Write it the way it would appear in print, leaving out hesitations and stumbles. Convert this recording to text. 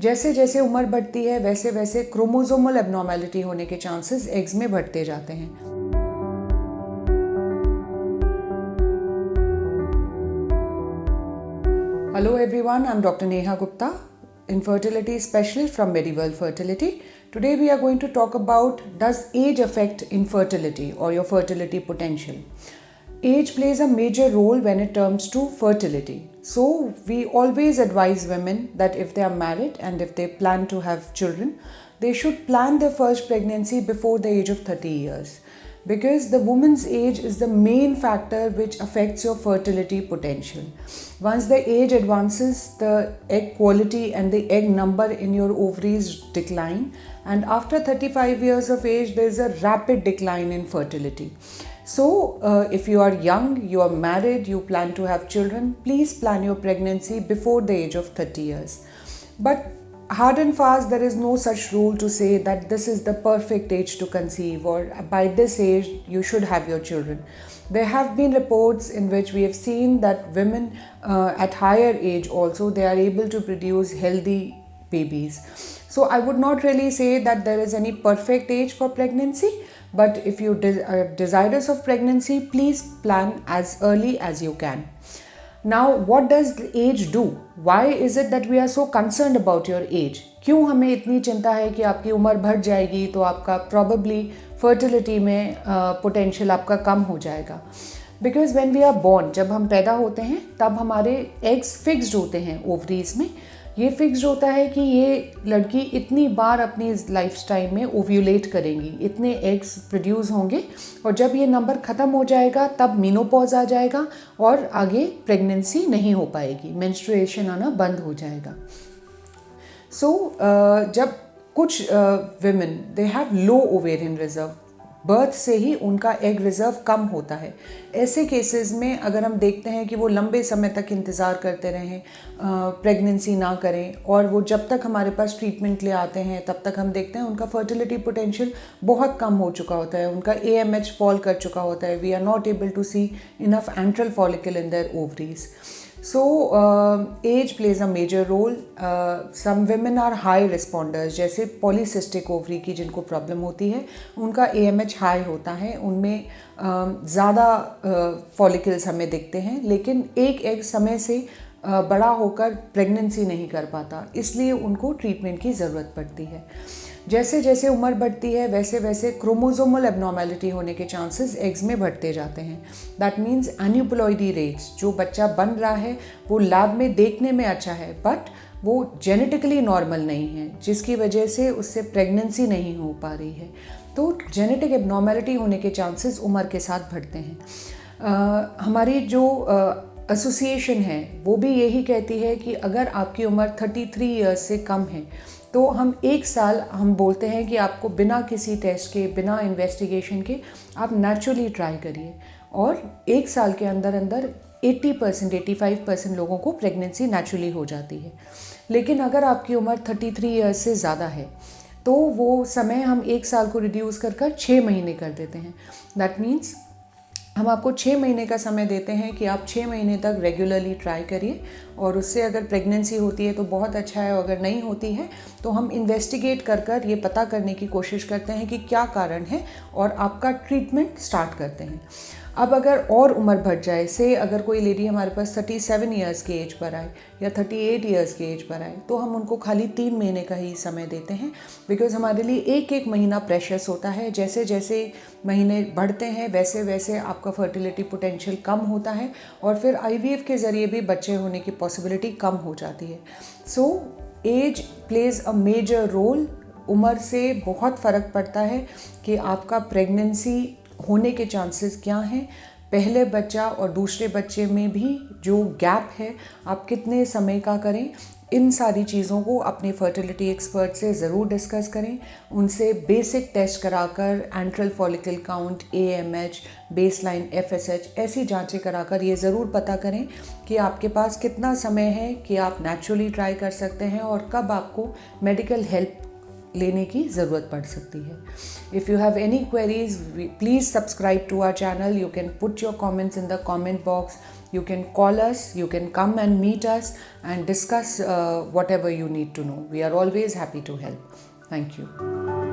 जैसे जैसे उम्र बढ़ती है वैसे वैसे क्रोमोसोमल एबनॉर्मेलिटी होने के चांसेस एग्स में बढ़ते जाते हैं। Hello everyone, I'm Dr. Neha Gupta, infertility specialist from Mediworld Fertility. Today we are going to talk about, does age affect infertility or your fertility potential? Age plays a major role when it comes to fertility. So we always advise women that if they are married and if they plan to have children, they should plan their first pregnancy before the age of 30 years. Because the woman's age is the main factor which affects your fertility potential. Once the age advances, the egg quality and the egg number in your ovaries decline, and after 35 years of age, there is a rapid decline in fertility. So, if you are young, you are married, you plan to have children, please plan your pregnancy before the age of 30 years. But hard and fast, there is no such rule to say that this is the perfect age to conceive or by this age you should have your children. There have been reports in which we have seen that women at higher age also, they are able to produce healthy babies. So I would not really say that there is any perfect age for pregnancy, but if you are desirous of pregnancy, please plan as early as you can. Now, what does the age do? Why is it that we are so concerned about your age? क्यों हमें इतनी चिंता है कि आपकी उम्र बढ़ जाएगी तो आपका probably fertility में potential आपका कम हो जाएगा? Because when we are born, जब हम पैदा होते हैं तब हमारे eggs fixed होते हैं ovaries में. ये फिक्स्ड होता है कि ये लड़की इतनी बार अपनी लाइफ टाइम में ओव्यूलेट करेंगी, इतने एग्स प्रोड्यूस होंगे और जब ये नंबर ख़त्म हो जाएगा तब मेनोपॉज आ जाएगा और आगे प्रेगनेंसी नहीं हो पाएगी, मेंस्ट्रुएशन आना बंद हो जाएगा. सो जब कुछ women they have low ovarian reserve, birth से ही उनका एग रिजर्व कम होता है. ऐसे केसेस में अगर हम देखते हैं कि वो लंबे समय तक इंतज़ार करते रहें, प्रेगनेंसी ना करें और वो जब तक हमारे पास ट्रीटमेंट ले आते हैं तब तक हम देखते हैं उनका फर्टिलिटी पोटेंशियल बहुत कम हो चुका होता है, उनका AMH फॉल कर चुका होता है. We are not able to see enough antral follicle in their ovaries. So, age plays a major role. Some women are high responders, जैसे polycystic ovary की जिनको प्रॉब्लम होती है उनका AMH हाई होता है, उनमें ज़्यादा फॉलिकल्स हमें दिखते हैं, लेकिन एक एग समय से बड़ा होकर प्रेगनेंसी नहीं कर पाता, इसलिए उनको ट्रीटमेंट की ज़रूरत पड़ती है. जैसे जैसे उम्र बढ़ती है वैसे वैसे क्रोमोसोमल एबनॉर्मेलिटी होने के चांसेस एग्स में बढ़ते जाते हैं. दैट मीन्स एन्यूप्लॉइडी रेट्स, जो बच्चा बन रहा है वो लैब में देखने में अच्छा है बट वो जेनेटिकली नॉर्मल नहीं है, जिसकी वजह से उससे प्रेगनेंसी नहीं हो पा रही है. तो जेनेटिक एबनॉर्मेलिटी होने के चांसेस उम्र के साथ बढ़ते हैं. हमारी जो एसोसिएशन है वो भी यही कहती है कि अगर आपकी उम्र 33 ईयर्स से कम है तो हम एक साल हम बोलते हैं कि आपको बिना किसी टेस्ट के, बिना इन्वेस्टिगेशन के आप नेचुरली ट्राई करिए और एक साल के अंदर अंदर 80% 85% लोगों को प्रेगनेंसी नेचुरली हो जाती है. लेकिन अगर आपकी उम्र 33 ईयर्स से ज़्यादा है तो वो समय हम एक साल को रिड्यूस कर 6 महीने कर देते हैं. दैट मीन्स हम आपको 6 महीने का समय देते हैं कि आप 6 महीने तक रेगुलरली ट्राई करिए और उससे अगर प्रेगनेंसी होती है तो बहुत अच्छा है, अगर नहीं होती है तो हम इन्वेस्टिगेट कर ये पता करने की कोशिश करते हैं कि क्या कारण है और आपका ट्रीटमेंट स्टार्ट करते हैं. अब अगर और उम्र बढ़ जाए, से अगर कोई लेडी हमारे पास 37 ईयर्स के एज पर आए या 38 ईयर्स के एज पर आए तो हम उनको खाली 3 महीने का ही समय देते हैं. बिकॉज हमारे लिए एक एक महीना प्रेशस होता है. जैसे जैसे महीने बढ़ते हैं वैसे वैसे आपका फर्टिलिटी पोटेंशियल कम होता है और फिर IVF के ज़रिए भी बच्चे होने की पॉसिबिलिटी कम हो जाती है. So age plays a major role. उम्र से बहुत फ़र्क पड़ता है कि आपका प्रेगनेंसी होने के चांसेस क्या हैं. पहले बच्चा और दूसरे बच्चे में भी जो गैप है आप कितने समय का करें, इन सारी चीज़ों को अपने फर्टिलिटी एक्सपर्ट से ज़रूर डिस्कस करें. उनसे बेसिक टेस्ट कराकर enteral follicle count, AMH, baseline FSH ऐसी जांचें कराकर ये ज़रूर पता करें कि आपके पास कितना समय है कि आप नेचुरली ट्राई कर सकते हैं और कब आपको मेडिकल हेल्प लेने की ज़रूरत पड़ सकती है. If you have any queries, please subscribe to our channel. You can put your comments in the comment box. you can call us, you can come and meet us and discuss whatever you need to know. We are always happy to help. Thank you.